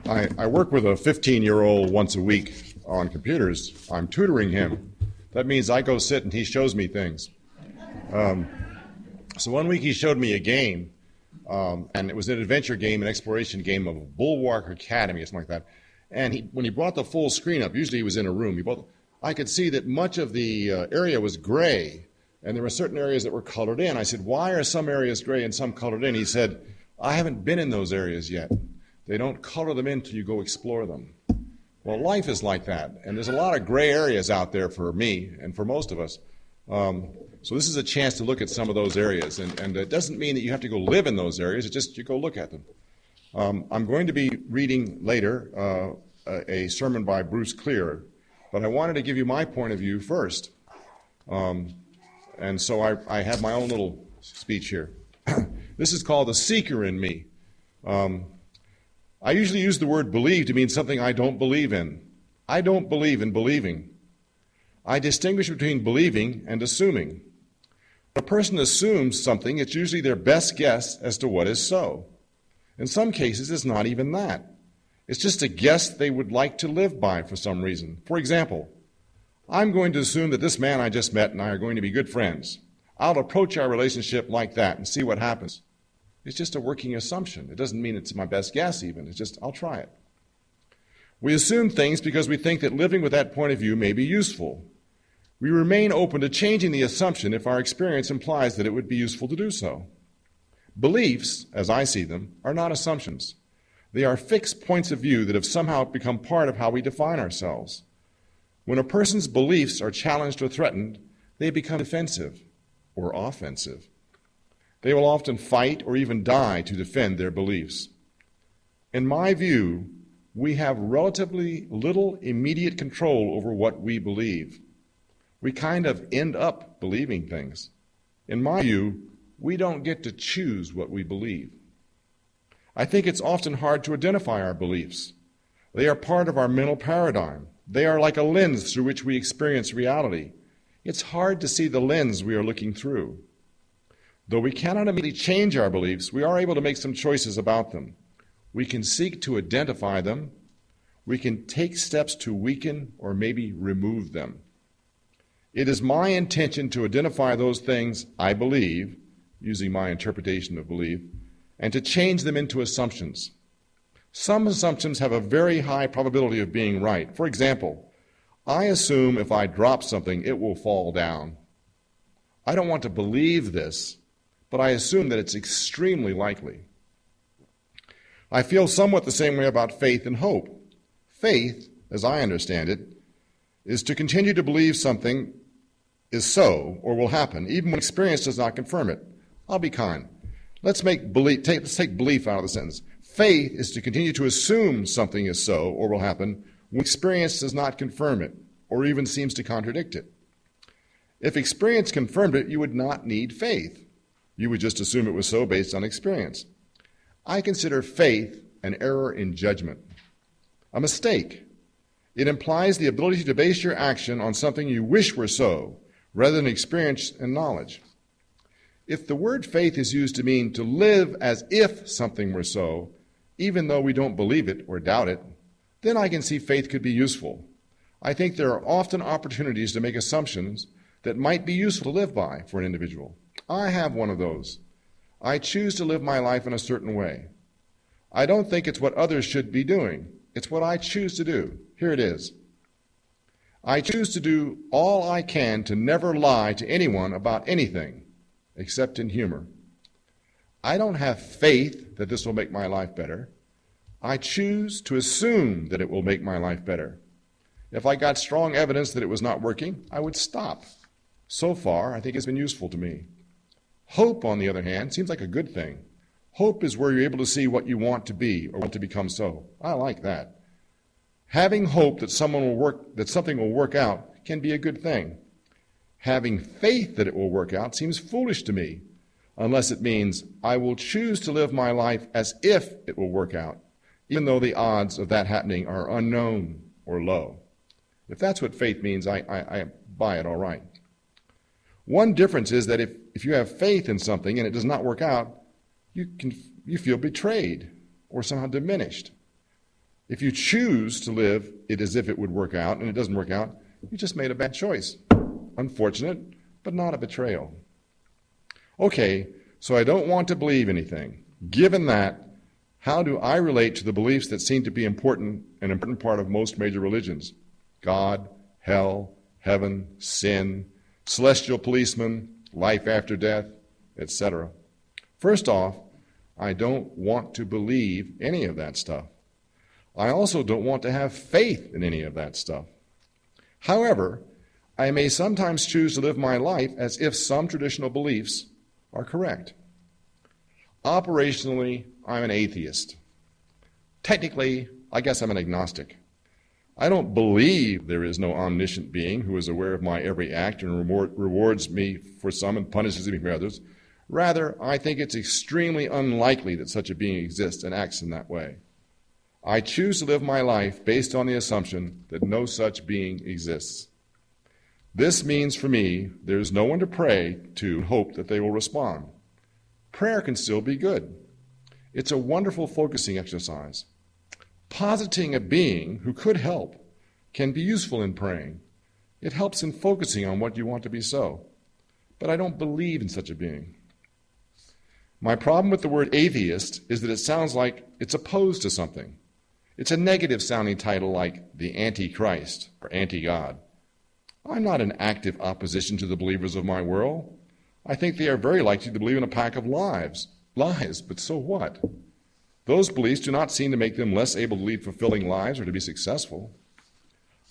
I work with a 15-year-old once a week on computers. I'm tutoring him. That means I go sit and he shows me things. So one week he showed me a game, and it was an adventure game, an exploration game of Bulwark Academy or something like that. And when he brought the full screen up, usually he was in a room, I could see that much of the area was gray, and there were certain areas that were colored in. I said, why are some areas gray and some colored in? He said, I haven't been in those areas yet. They don't color them in until you go explore them. Well, life is like that, and there's a lot of gray areas out there for me and for most of us. So this is a chance to look at some of those areas, and it doesn't mean that you have to go live in those areas, it's just you go look at them. I'm going to be reading later a sermon by Bruce Clear, but I wanted to give you my point of view first. And so I have my own little speech here. This is called The Seeker in Me. I usually use the word believe to mean something I don't believe in. I don't believe in believing. I distinguish between believing and assuming. When a person assumes something, it's usually their best guess as to what is so. In some cases, it's not even that. It's just a guess they would like to live by for some reason. For example, I'm going to assume that this man I just met and I are going to be good friends. I'll approach our relationship like that and see what happens. It's just a working assumption. It doesn't mean it's my best guess even. It's just, I'll try it. We assume things because we think that living with that point of view may be useful. We remain open to changing the assumption if our experience implies that it would be useful to do so. Beliefs, as I see them, are not assumptions. They are fixed points of view that have somehow become part of how we define ourselves. When a person's beliefs are challenged or threatened, they become defensive or offensive. They will often fight or even die to defend their beliefs. In my view, we have relatively little immediate control over what we believe. We kind of end up believing things. In my view, we don't get to choose what we believe. I think it's often hard to identify our beliefs. They are part of our mental paradigm. They are like a lens through which we experience reality. It's hard to see the lens we are looking through. Though we cannot immediately change our beliefs, we are able to make some choices about them. We can seek to identify them. We can take steps to weaken or maybe remove them. It is my intention to identify those things I believe, using my interpretation of belief, and to change them into assumptions. Some assumptions have a very high probability of being right. For example, I assume if I drop something, it will fall down. I don't want to believe this, but I assume that it's extremely likely. I feel somewhat the same way about faith and hope. Faith, as I understand it, is to continue to believe something is so or will happen, even when experience does not confirm it. I'll be kind. Let's take belief out of the sentence. Faith is to continue to assume something is so or will happen when experience does not confirm it or even seems to contradict it. If experience confirmed it, you would not need faith. You would just assume it was so based on experience. I consider faith an error in judgment, a mistake. It implies the ability to base your action on something you wish were so, rather than experience and knowledge. If the word faith is used to mean to live as if something were so, even though we don't believe it or doubt it, then I can see faith could be useful. I think there are often opportunities to make assumptions that might be useful to live by for an individual. I have one of those. I choose to live my life in a certain way. I don't think it's what others should be doing. It's what I choose to do. Here it is. I choose to do all I can to never lie to anyone about anything, except in humor. I don't have faith that this will make my life better. I choose to assume that it will make my life better. If I got strong evidence that it was not working, I would stop. So far, I think it's been useful to me. Hope, on the other hand, seems like a good thing. Hope is where you're able to see what you want to be or want to become so. I like that. Having hope that something will work out can be a good thing. Having faith that it will work out seems foolish to me, unless it means I will choose to live my life as if it will work out, even though the odds of that happening are unknown or low. If that's what faith means, I buy it all right. One difference is that if you have faith in something and it does not work out, you feel betrayed or somehow diminished. If you choose to live it as if it would work out and it doesn't work out, you just made a bad choice. Unfortunate, but not a betrayal. Okay, so I don't want to believe anything. Given that, how do I relate to the beliefs that seem to be an important part of most major religions? God, hell, heaven, sin, celestial policemen, life after death, etc. First off, I don't want to believe any of that stuff. I also don't want to have faith in any of that stuff. However, I may sometimes choose to live my life as if some traditional beliefs are correct. Operationally, I'm an atheist. Technically, I guess I'm an agnostic. I don't believe there is no omniscient being who is aware of my every act and rewards me for some and punishes me for others. Rather, I think it's extremely unlikely that such a being exists and acts in that way. I choose to live my life based on the assumption that no such being exists. This means for me, there's no one to pray to and hope that they will respond. Prayer can still be good. It's a wonderful focusing exercise. Positing a being who could help can be useful in praying. It helps in focusing on what you want to be so. But I don't believe in such a being. My problem with the word atheist is that it sounds like it's opposed to something. It's a negative-sounding title like the Antichrist or Anti-God. I'm not in active opposition to the believers of my world. I think they are very likely to believe in a pack of lies, but so what? Those beliefs do not seem to make them less able to lead fulfilling lives or to be successful.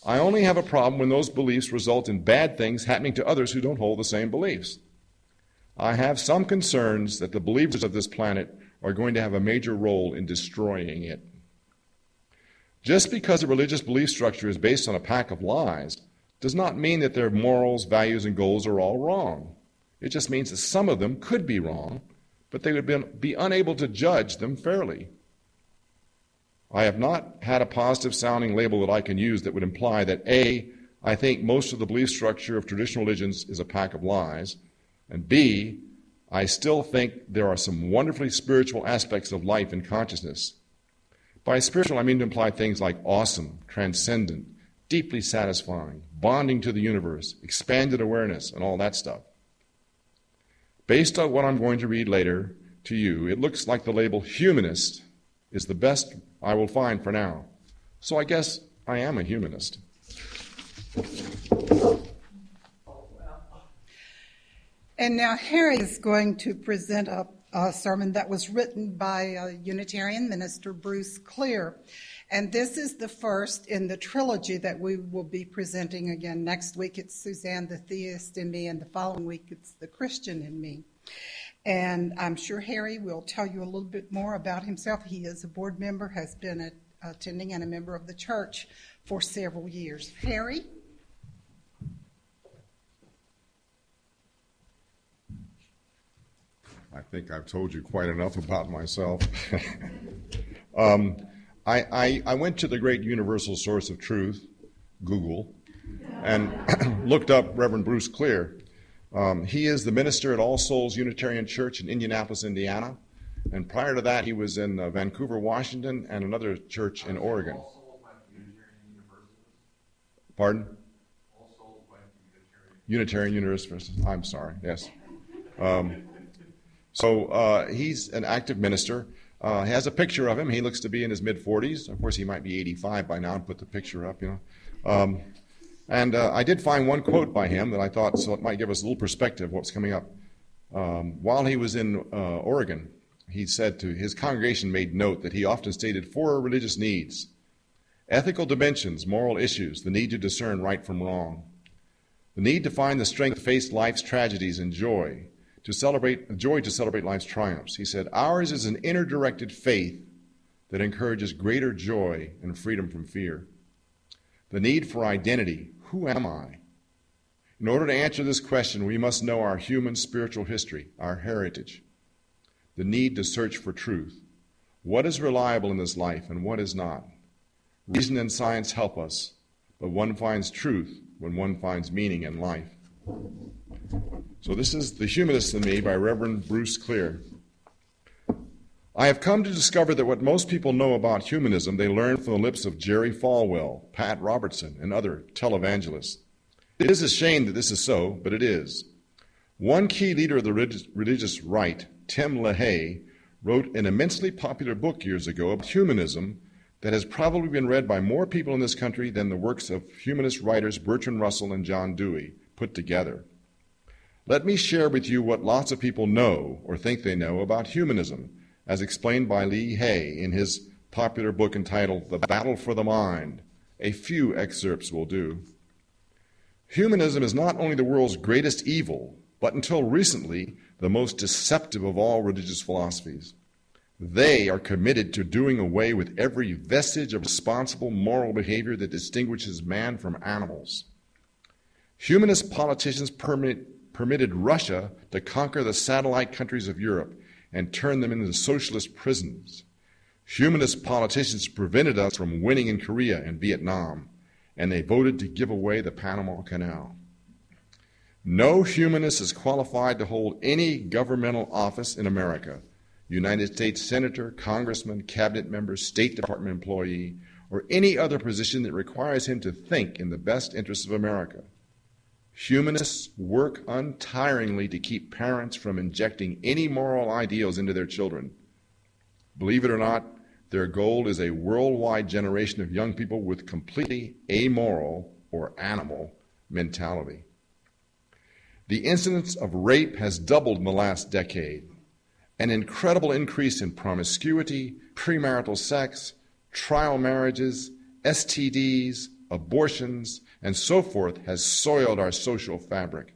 I only have a problem when those beliefs result in bad things happening to others who don't hold the same beliefs. I have some concerns that the believers of this planet are going to have a major role in destroying it. Just because a religious belief structure is based on a pack of lies does not mean that their morals, values, and goals are all wrong. It just means that some of them could be wrong, but they would be unable to judge them fairly. I have not had a positive-sounding label that I can use that would imply that A, I think most of the belief structure of traditional religions is a pack of lies, and B, I still think there are some wonderfully spiritual aspects of life and consciousness. By spiritual, I mean to imply things like awesome, transcendent, deeply satisfying, bonding to the universe, expanded awareness, and all that stuff. Based on what I'm going to read later to you, it looks like the label humanist is the best I will find for now. So I guess I am a humanist. And now Harry is going to present a sermon that was written by a Unitarian minister, Bruce Clear. And this is the first in the trilogy that we will be presenting again next week. It's Suzanne the Theist in Me, and the following week it's the Christian in Me. And I'm sure Harry will tell you a little bit more about himself. He is a board member, has been attending, and a member of the church for several years. Harry? I think I've told you quite enough about myself. I went to the great universal source of truth, Google, and looked up Reverend Bruce Clear. He is the minister at All Souls Unitarian Church in Indianapolis, Indiana. And prior to that, he was in Vancouver, Washington, and another church in Oregon. All Souls went to Unitarian Universalist? Pardon? All Souls went to Unitarian Universalist. I'm sorry, yes. So he's an active minister. He has a picture of him. He looks to be in his mid-40s. Of course, he might be 85 by now and put the picture up, you know. And I did find one quote by him that I thought, so it might give us a little perspective of what's coming up. While he was in Oregon, he said to his congregation, made note that he often stated 4 religious needs: ethical dimensions, moral issues, the need to discern right from wrong, the need to find the strength to face life's tragedies and joy to celebrate life's triumphs. He said, ours is an inner-directed faith that encourages greater joy and freedom from fear. The need for identity. Who am I? In order to answer this question, we must know our human spiritual history, our heritage. The need to search for truth. What is reliable in this life and what is not? Reason and science help us, but one finds truth when one finds meaning in life. So this is The Humanist in Me by Reverend Bruce Clear. I have come to discover that what most people know about humanism they learned from the lips of Jerry Falwell, Pat Robertson, and other televangelists. It is a shame that this is so, but it is. One key leader of the religious right, Tim LaHaye, wrote an immensely popular book years ago about humanism that has probably been read by more people in this country than the works of humanist writers Bertrand Russell and John Dewey put together. Let me share with you what lots of people know or think they know about humanism, as explained by Lee Hay in his popular book entitled The Battle for the Mind. A few excerpts will do. Humanism is not only the world's greatest evil, but until recently, the most deceptive of all religious philosophies. They are committed to doing away with every vestige of responsible moral behavior that distinguishes man from animals. Humanist politicians permitted Russia to conquer the satellite countries of Europe and turn them into socialist prisons. Humanist politicians prevented us from winning in Korea and Vietnam, and they voted to give away the Panama Canal. No humanist is qualified to hold any governmental office in America, United States senator, congressman, cabinet member, State Department employee, or any other position that requires him to think in the best interests of America. Humanists work untiringly to keep parents from injecting any moral ideals into their children. Believe it or not, their goal is a worldwide generation of young people with completely amoral or animal mentality. The incidence of rape has doubled in the last decade. An incredible increase in promiscuity, premarital sex, trial marriages, STDs, abortions, and so forth has soiled our social fabric.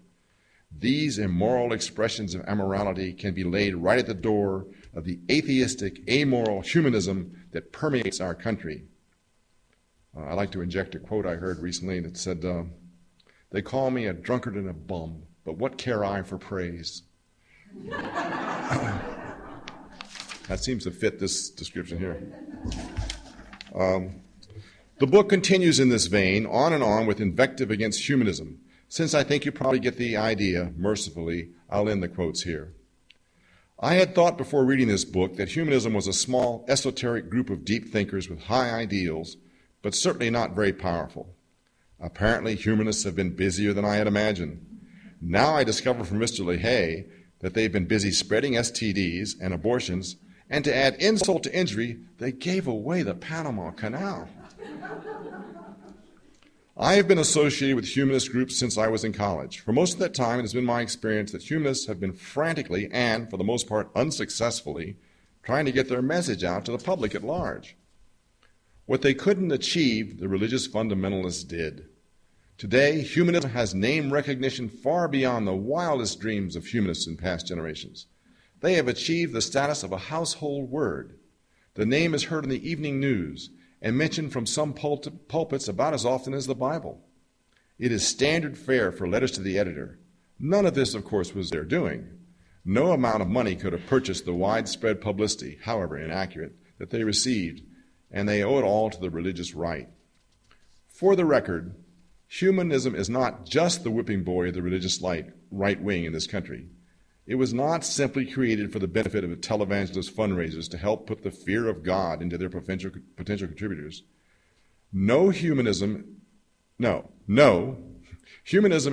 These immoral expressions of immorality can be laid right at the door of the atheistic, amoral humanism that permeates our country. I'd like to inject a quote I heard recently that said, "They call me a drunkard and a bum, but what care I for praise?" That seems to fit this description here. The book continues in this vein, on and on, with invective against humanism. Since I think you probably get the idea, mercifully, I'll end the quotes here. I had thought before reading this book that humanism was a small, esoteric group of deep thinkers with high ideals, but certainly not very powerful. Apparently, humanists have been busier than I had imagined. Now I discover from Mr. LaHaye that they've been busy spreading STDs and abortions, and to add insult to injury, they gave away the Panama Canal. I have been associated with humanist groups since I was in college. For most of that time, it has been my experience that humanists have been frantically and, for the most part, unsuccessfully trying to get their message out to the public at large. What they couldn't achieve, the religious fundamentalists did. Today, humanism has name recognition far beyond the wildest dreams of humanists in past generations. They have achieved the status of a household word. The name is heard in the evening news and mentioned from some pulpits about as often as the Bible. It is standard fare for letters to the editor. None of this, of course, was their doing. No amount of money could have purchased the widespread publicity, however inaccurate, that they received, and they owe it all to the religious right. For the record, humanism is not just the whipping boy of the religious right wing in this country. It was not simply created for the benefit of televangelist fundraisers to help put the fear of God into their potential contributors. Humanism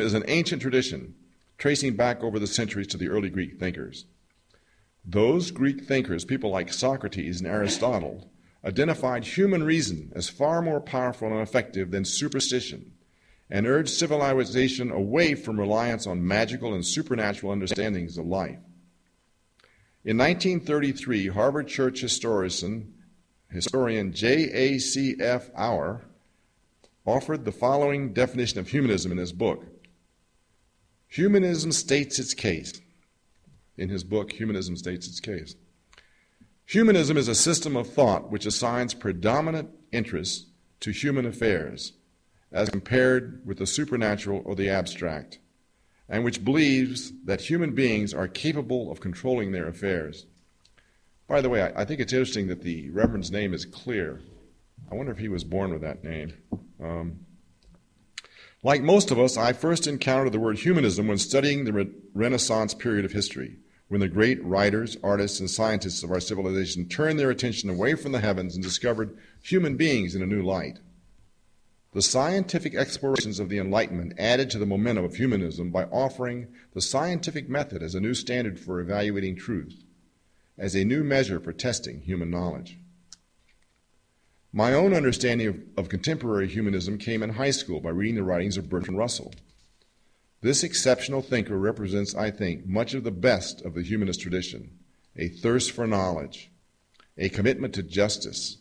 is an ancient tradition tracing back over the centuries to the early Greek thinkers. Those Greek thinkers, people like Socrates and Aristotle, identified human reason as far more powerful and effective than superstition, and urged civilization away from reliance on magical and supernatural understandings of life. In 1933, Harvard Church historian J.A.C.F. Auer offered the following definition of humanism in his book. Humanism states its case. In his book, Humanism States Its Case. Humanism is a system of thought which assigns predominant interest to human affairs, as compared with the supernatural or the abstract, and which believes that human beings are capable of controlling their affairs. By the way, I think it's interesting that the Reverend's name is Clear. I wonder if he was born with that name. Like most of us, I first encountered the word humanism when studying the Renaissance period of history, when the great writers, artists, and scientists of our civilization turned their attention away from the heavens and discovered human beings in a new light. The scientific explorations of the Enlightenment added to the momentum of humanism by offering the scientific method as a new standard for evaluating truth, as a new measure for testing human knowledge. My own understanding of contemporary humanism came in high school by reading the writings of Bertrand Russell. This exceptional thinker represents, I think, much of the best of the humanist tradition: a thirst for knowledge, a commitment to justice,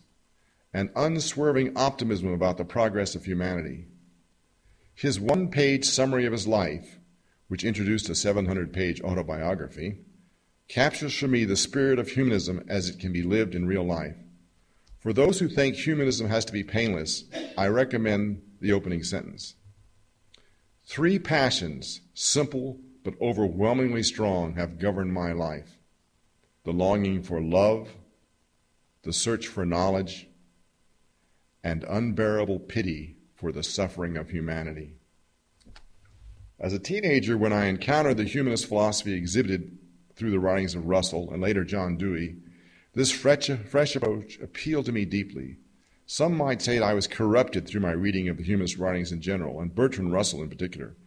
an unswerving optimism about the progress of humanity. His one-page summary of his life, which introduced a 700-page autobiography, captures for me the spirit of humanism as it can be lived in real life. For those who think humanism has to be painless, I recommend the opening sentence. 3 passions, simple but overwhelmingly strong, have governed my life: the longing for love, the search for knowledge, and unbearable pity for the suffering of humanity. As a teenager, when I encountered the humanist philosophy exhibited through the writings of Russell and later John Dewey, this fresh approach appealed to me deeply. Some might say that I was corrupted through my reading of the humanist writings in general, and Bertrand Russell in particular.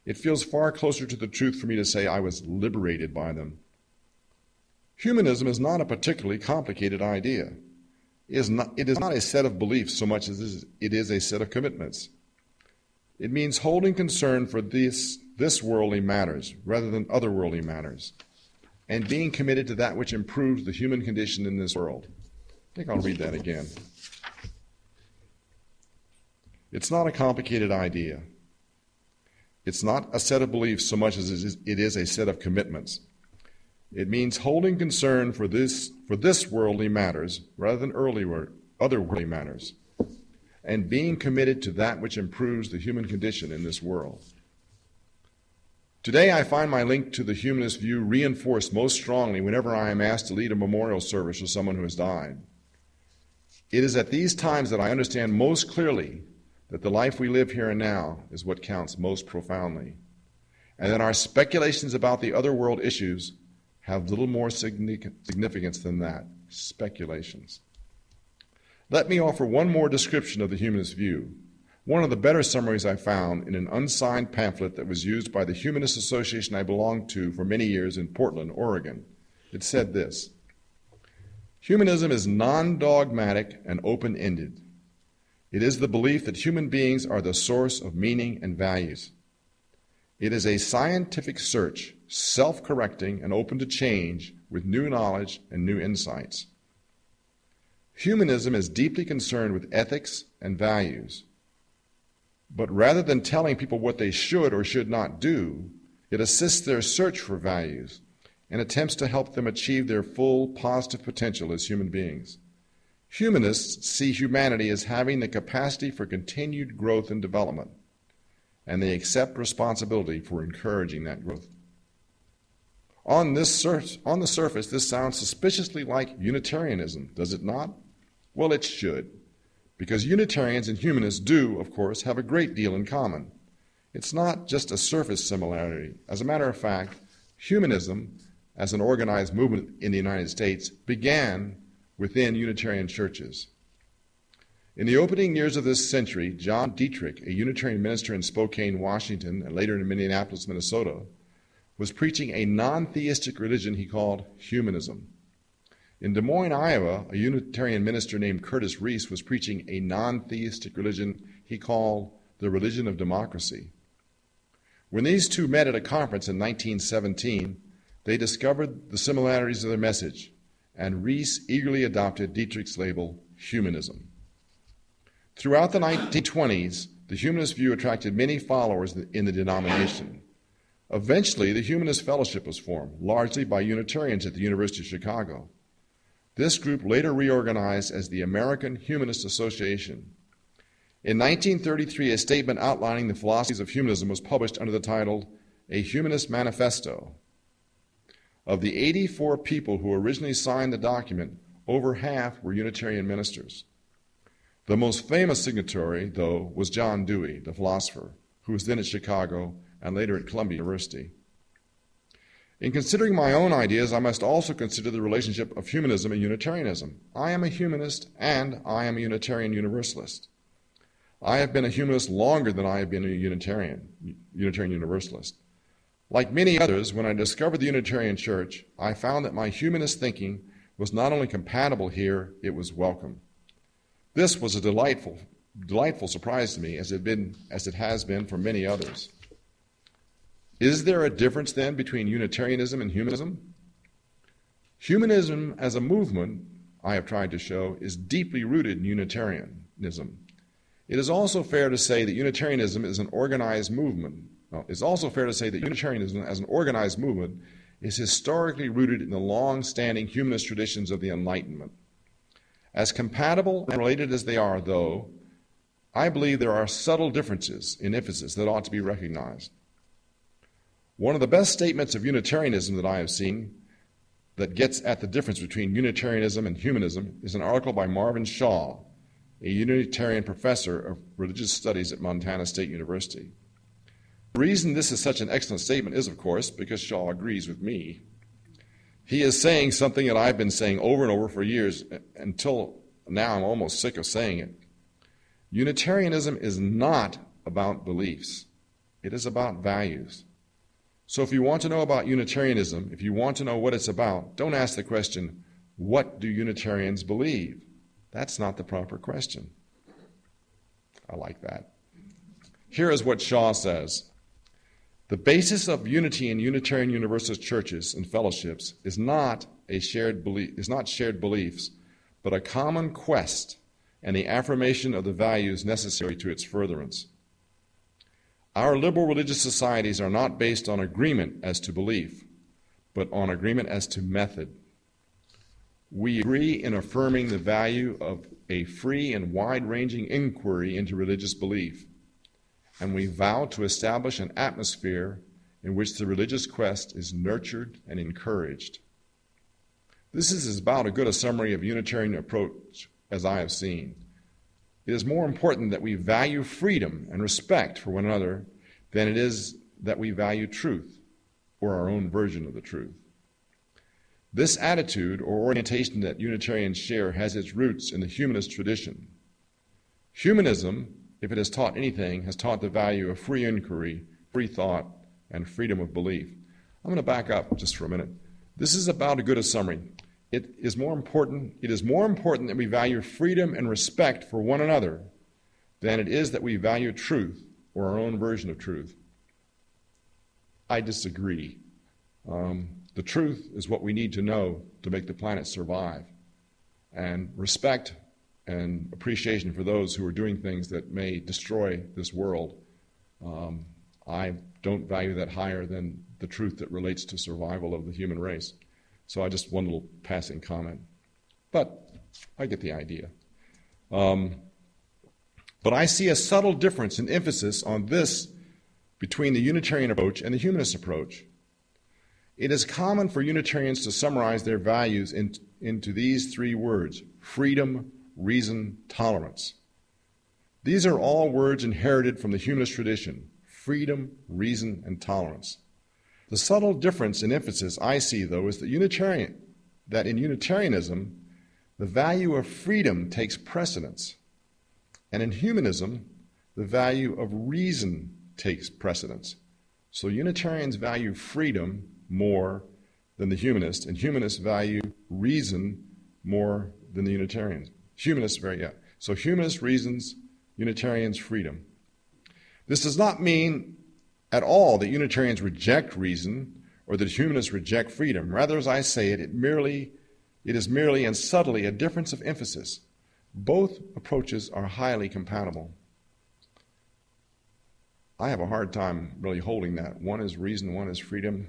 It feels far closer to the truth for me to say I was liberated by them. Humanism is not a particularly complicated idea. It is not a set of beliefs so much as it is a set of commitments. It means holding concern for this worldly matters rather than otherworldly matters, and being committed to that which improves the human condition in this world. I think I'll read that again. It's not a complicated idea. It's not a set of beliefs so much as it is a set of commitments. It means holding concern for this worldly matters rather than otherworldly matters, and being committed to that which improves the human condition in this world. Today I find my link to the humanist view reinforced most strongly whenever I am asked to lead a memorial service for someone who has died. It is at these times that I understand most clearly that the life we live here and now is what counts most profoundly, and that our speculations about the otherworld issues have little more significance than that: speculations. Let me offer one more description of the humanist view, one of the better summaries I found in an unsigned pamphlet that was used by the Humanist Association I belonged to for many years in Portland, Oregon. It said this: humanism is non-dogmatic and open-ended. It is the belief that human beings are the source of meaning and values. It is a scientific search, self-correcting and open to change with new knowledge and new insights. Humanism is deeply concerned with ethics and values. But rather than telling people what they should or should not do, it assists their search for values and attempts to help them achieve their full positive potential as human beings. Humanists see humanity as having the capacity for continued growth and development, and they accept responsibility for encouraging that growth. On the surface, this sounds suspiciously like Unitarianism, does it not? Well, it should, because Unitarians and humanists do, of course, have a great deal in common. It's not just a surface similarity. As a matter of fact, humanism, as an organized movement in the United States, began within Unitarian churches. In the opening years of this century, John Dietrich, a Unitarian minister in Spokane, Washington, and later in Minneapolis, Minnesota, was preaching a non-theistic religion he called humanism. In Des Moines, Iowa, a Unitarian minister named Curtis Reese was preaching a non-theistic religion he called the religion of democracy. When these two met at a conference in 1917, they discovered the similarities of their message, and Reese eagerly adopted Dietrich's label, humanism. Throughout the 1920s, the humanist view attracted many followers in the denomination. Eventually, the Humanist Fellowship was formed, largely by Unitarians at the University of Chicago. This group later reorganized as the American Humanist Association. In 1933, a statement outlining the philosophies of humanism was published under the title, A Humanist Manifesto. Of the 84 people who originally signed the document, over half were Unitarian ministers. The most famous signatory, though, was John Dewey, the philosopher, who was then at Chicago and later at Columbia University. In considering my own ideas, I must also consider the relationship of humanism and Unitarianism. I am a humanist and I am a Unitarian Universalist. I have been a humanist longer than I have been a Unitarian Universalist. Like many others, when I discovered the Unitarian Church, I found that my humanist thinking was not only compatible here, it was welcome. This was a delightful surprise to me, as it has been for many others. Is there a difference then between Unitarianism and humanism? Humanism as a movement, I have tried to show, is deeply rooted in Unitarianism. It is also fair to say that Unitarianism is an organized movement. It's also fair to say that Unitarianism as an organized movement is historically rooted in the long-standing humanist traditions of the Enlightenment. As compatible and related as they are, though, I believe there are subtle differences in emphasis that ought to be recognized. One of the best statements of Unitarianism that I have seen that gets at the difference between Unitarianism and humanism is an article by Marvin Shaw, a Unitarian professor of religious studies at Montana State University. The reason this is such an excellent statement is, of course, because Shaw agrees with me. He is saying something that I've been saying over and over for years, until now I'm almost sick of saying it. Unitarianism is not about beliefs. It is about values. So if you want to know about Unitarianism, if you want to know what it's about, don't ask the question, what do Unitarians believe? That's not the proper question. I like that. Here is what Shaw says. The basis of unity in Unitarian Universalist churches and fellowships is not shared beliefs, but a common quest and the affirmation of the values necessary to its furtherance. Our liberal religious societies are not based on agreement as to belief, but on agreement as to method. We agree in affirming the value of a free and wide-ranging inquiry into religious belief, and we vow to establish an atmosphere in which the religious quest is nurtured and encouraged. This is about as good a summary of Unitarian approach as I have seen. It is more important that we value freedom and respect for one another than it is that we value truth, or our own version of the truth. This attitude or orientation that Unitarians share has its roots in the humanist tradition. Humanism, if it has taught anything, has taught the value of free inquiry, free thought, and freedom of belief. I'm going to back up just for a minute. This is about as good a summary. It is more important that we value freedom and respect for one another than it is that we value truth or our own version of truth. I disagree. The truth is what we need to know to make the planet survive. And respect and appreciation for those who are doing things that may destroy this world, I don't value that higher than the truth that relates to survival of the human race. So I just one little passing comment. But I get the idea. But I see a subtle difference in emphasis on this between the Unitarian approach and the humanist approach. It is common for Unitarians to summarize their values into these three words: freedom, reason, tolerance. These are all words inherited from the humanist tradition: freedom, reason, and tolerance. The subtle difference in emphasis I see, though, is that in Unitarianism, the value of freedom takes precedence, and in humanism, the value of reason takes precedence. So Unitarians value freedom more than the humanists, and humanists value reason more than the Unitarians. So humanist reasons, Unitarians freedom. This does not mean at all that Unitarians reject reason or that humanists reject freedom. Rather, as I say it, it is merely and subtly a difference of emphasis. Both approaches are highly compatible. I have a hard time really holding that. One is reason, one is freedom.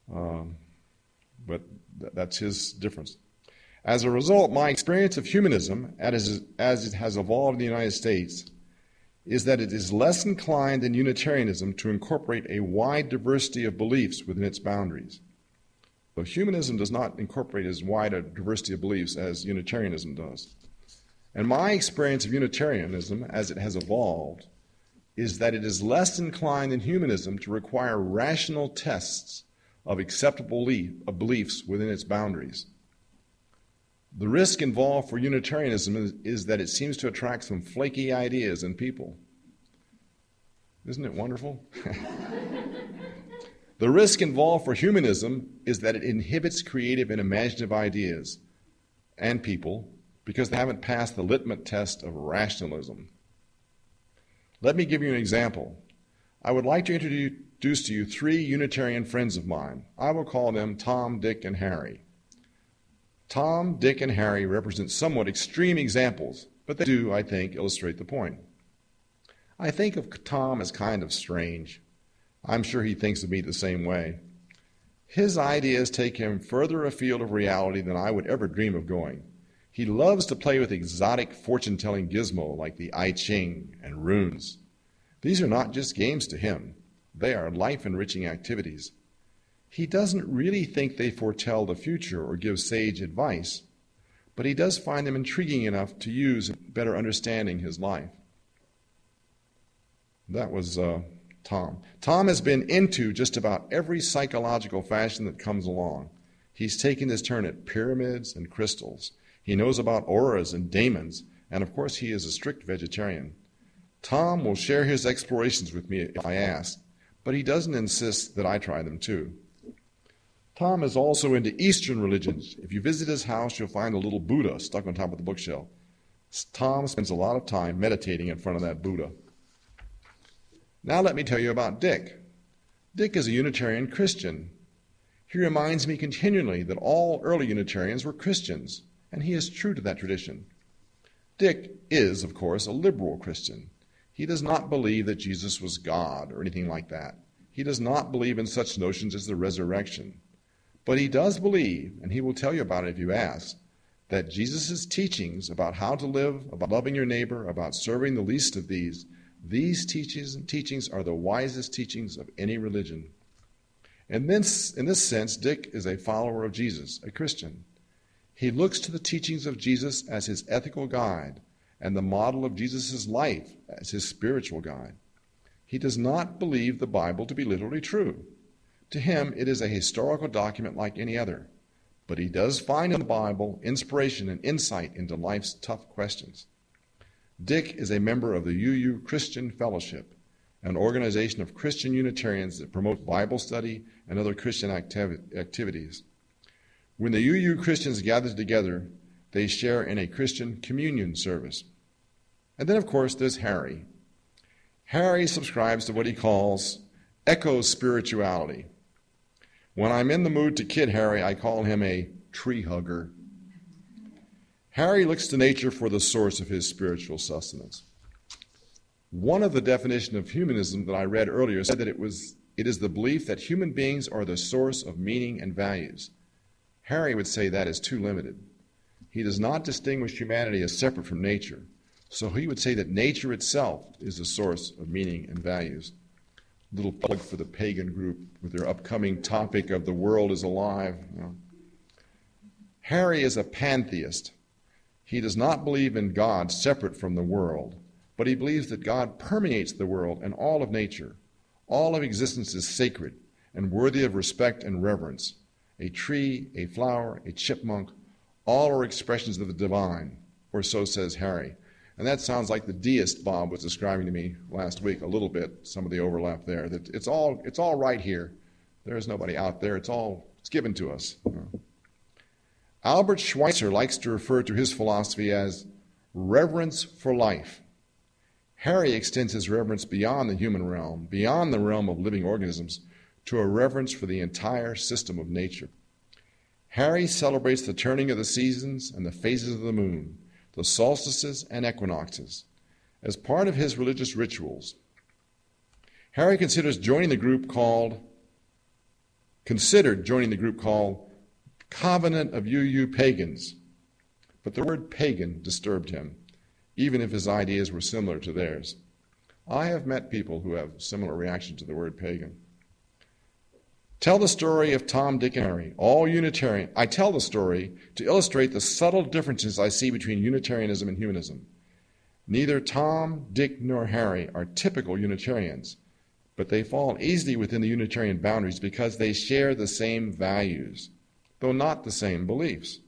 But that's his difference. As a result, my experience of humanism, as it has evolved in the United States, is that it is less inclined than Unitarianism to incorporate a wide diversity of beliefs within its boundaries. But humanism does not incorporate as wide a diversity of beliefs as Unitarianism does. And my experience of Unitarianism, as it has evolved, is that it is less inclined than humanism to require rational tests of acceptable beliefs within its boundaries. The risk involved for Unitarianism is that it seems to attract some flaky ideas in people. Isn't it wonderful? The risk involved for humanism is that it inhibits creative and imaginative ideas and people because they haven't passed the litmus test of rationalism. Let me give you an example. I would like to introduce to you 3 Unitarian friends of mine. I will call them Tom, Dick, and Harry. Tom, Dick, and Harry represent somewhat extreme examples, but they do, I think, illustrate the point. I think of Tom as kind of strange. I'm sure he thinks of me the same way. His ideas take him further afield of reality than I would ever dream of going. He loves to play with exotic fortune-telling gizmo like the I Ching and runes. These are not just games to him. They are life-enriching activities. He doesn't really think they foretell the future or give sage advice, but he does find them intriguing enough to use in better understanding his life. That was Tom. Tom has been into just about every psychological fashion that comes along. He's taken his turn at pyramids and crystals. He knows about auras and daemons, and of course he is a strict vegetarian. Tom will share his explorations with me if I ask, but he doesn't insist that I try them too. Tom is also into Eastern religions. If you visit his house, you'll find a little Buddha stuck on top of the bookshelf. Tom spends a lot of time meditating in front of that Buddha. Now let me tell you about Dick. Dick is a Unitarian Christian. He reminds me continually that all early Unitarians were Christians, and he is true to that tradition. Dick is, of course, a liberal Christian. He does not believe that Jesus was God or anything like that. He does not believe in such notions as the resurrection. But he does believe, and he will tell you about it if you ask, that Jesus' teachings about how to live, about loving your neighbor, about serving the least of these teachings are the wisest teachings of any religion. In this sense, Dick is a follower of Jesus, a Christian. He looks to the teachings of Jesus as his ethical guide and the model of Jesus' life as his spiritual guide. He does not believe the Bible to be literally true. To him, it is a historical document like any other. But he does find in the Bible inspiration and insight into life's tough questions. Dick is a member of the UU Christian Fellowship, an organization of Christian Unitarians that promote Bible study and other Christian activities. When the UU Christians gather together, they share in a Christian communion service. And then, of course, there's Harry. Harry subscribes to what he calls eco-spirituality. When I'm in the mood to kid Harry, I call him a tree hugger. Harry looks to nature for the source of his spiritual sustenance. One of the definitions of humanism that I read earlier said that it is the belief that human beings are the source of meaning and values. Harry would say that is too limited. He does not distinguish humanity as separate from nature, so he would say that nature itself is the source of meaning and values. Little plug for the pagan group with their upcoming topic of the world is alive. Harry is a pantheist. He does not believe in God separate from the world, but he believes that God permeates the world and all of nature. All of existence is sacred and worthy of respect and reverence. A tree, a flower, a chipmunk, all are expressions of the divine, or so says Harry. And that sounds like the deist Bob was describing to me last week a little bit, some of the overlap there, that it's all right here. There's nobody out there. It's given to us. Albert Schweitzer likes to refer to his philosophy as reverence for life. Harry extends his reverence beyond the human realm, beyond the realm of living organisms, to a reverence for the entire system of nature. Harry celebrates the turning of the seasons and the phases of the moon, the solstices and equinoxes, as part of his religious rituals. Harry considered joining the group called Covenant of UU Pagans, but the word pagan disturbed him, even if his ideas were similar to theirs. I have met people who have similar reactions to the word pagan. Tell the story of Tom, Dick, and Harry, all Unitarian. I tell the story to illustrate the subtle differences I see between Unitarianism and humanism. Neither Tom, Dick, nor Harry are typical Unitarians, but they fall easily within the Unitarian boundaries because they share the same values, though not the same beliefs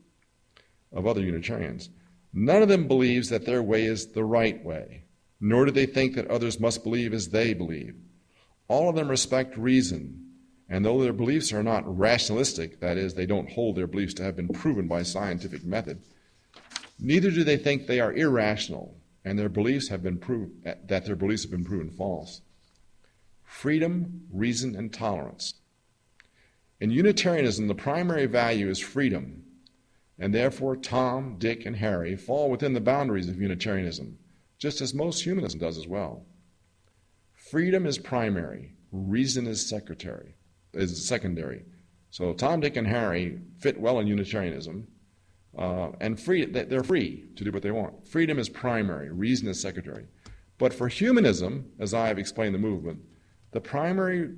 of other Unitarians. None of them believes that their way is the right way, nor do they think that others must believe as they believe. All of them respect reason, and though their beliefs are not rationalistic, that is, they don't hold their beliefs to have been proven by scientific method, neither do they think they are irrational, and their beliefs have been proven false. Freedom, reason, and tolerance. In Unitarianism, the primary value is freedom, and therefore Tom, Dick, and Harry fall within the boundaries of Unitarianism, just as most humanism does as well. Freedom is primary, reason is secondary. So Tom, Dick, and Harry fit well in Unitarianism, and they're free to do what they want. Freedom is primary, reason is secondary. But for humanism, as I have explained the movement, the primary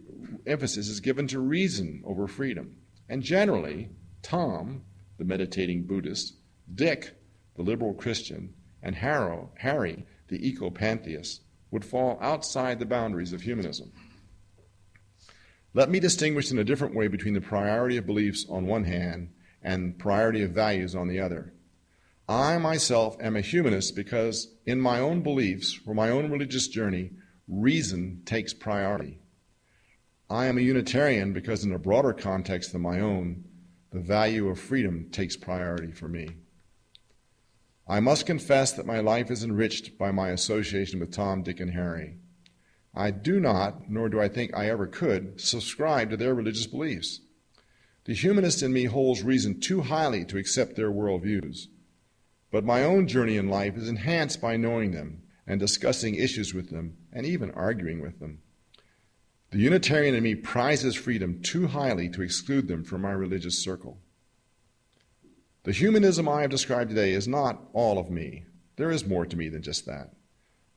emphasis is given to reason over freedom. And generally, Tom, the meditating Buddhist, Dick, the liberal Christian, and Harry, the eco-pantheist, would fall outside the boundaries of humanism. Let me distinguish in a different way between the priority of beliefs on one hand and priority of values on the other. I myself am a humanist because in my own beliefs, for my own religious journey, reason takes priority. I am a Unitarian because in a broader context than my own, the value of freedom takes priority for me. I must confess that my life is enriched by my association with Tom, Dick, and Harry. I do not, nor do I think I ever could, subscribe to their religious beliefs. The humanist in me holds reason too highly to accept their worldviews. But my own journey in life is enhanced by knowing them and discussing issues with them and even arguing with them. The Unitarian in me prizes freedom too highly to exclude them from my religious circle. The humanism I have described today is not all of me. There is more to me than just that.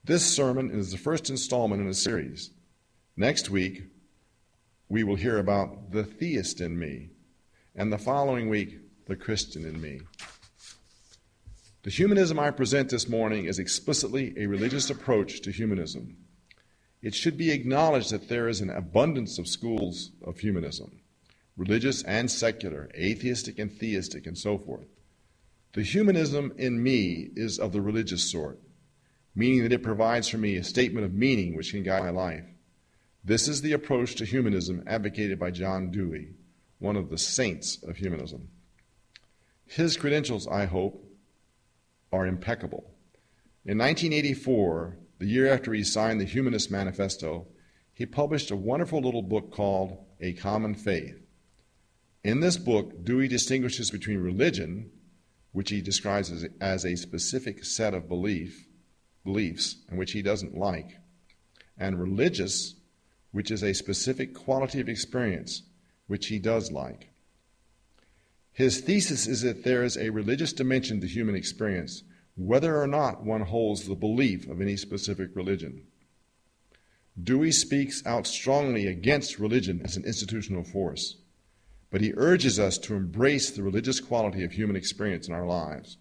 This sermon is the first installment in a series. Next week, we will hear about the theist in me, and the following week, the Christian in me. The humanism I present this morning is explicitly a religious approach to humanism. It should be acknowledged that there is an abundance of schools of humanism, religious and secular, atheistic and theistic, and so forth. The humanism in me is of the religious sort, meaning that it provides for me a statement of meaning which can guide my life. This is the approach to humanism advocated by John Dewey, one of the saints of humanism. His credentials, I hope, are impeccable. In 1984, the year after he signed the Humanist Manifesto, he published a wonderful little book called A Common Faith. In this book, Dewey distinguishes between religion, which he describes as a specific set of beliefs, and which he doesn't like, and religious, which is a specific quality of experience, which he does like. His thesis is that there is a religious dimension to human experience, whether or not one holds the belief of any specific religion. Dewey speaks out strongly against religion as an institutional force, but he urges us to embrace the religious quality of human experience in our lives,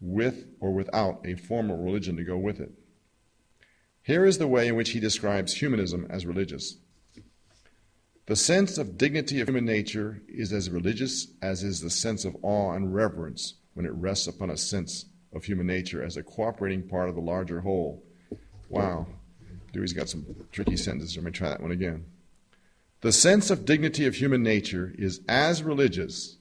with or without a formal religion to go with it. Here is the way in which he describes humanism as religious. The sense of dignity of human nature is as religious as is the sense of awe and reverence when it rests upon a sense of human nature as a cooperating part of the larger whole. Wow, Dewey's got some tricky sentences. Let me try that one again. The sense of dignity of human nature is as religious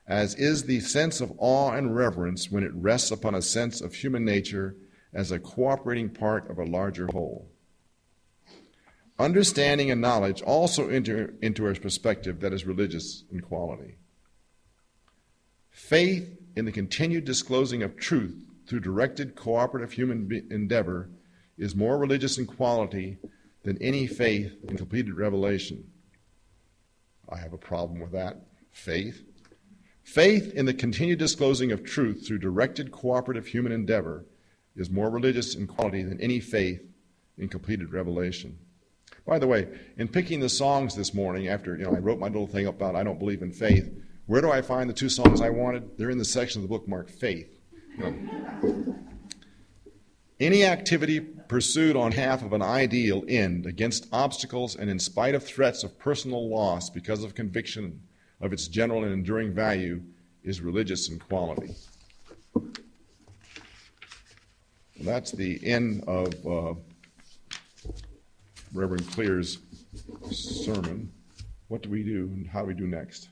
as is the sense of awe and reverence when it rests upon a sense of human nature as a cooperating part of a larger whole. Understanding and knowledge also enter into a perspective that is religious in quality. Faith in the continued disclosing of truth through directed cooperative human endeavor is more religious in quality than any faith in completed revelation. I have a problem with that. Faith in the continued disclosing of truth through directed cooperative human endeavor is more religious in quality than any faith in completed revelation. By the way, in picking the songs this morning, after I wrote my little thing about I don't believe in faith, where do I find the two songs I wanted? They're in the section of the book marked Faith. Any activity pursued on behalf of an ideal end, against obstacles and in spite of threats of personal loss because of conviction of its general and enduring value, is religious in quality. That's the end of Reverend Clear's sermon. What do we do, and how do we do next?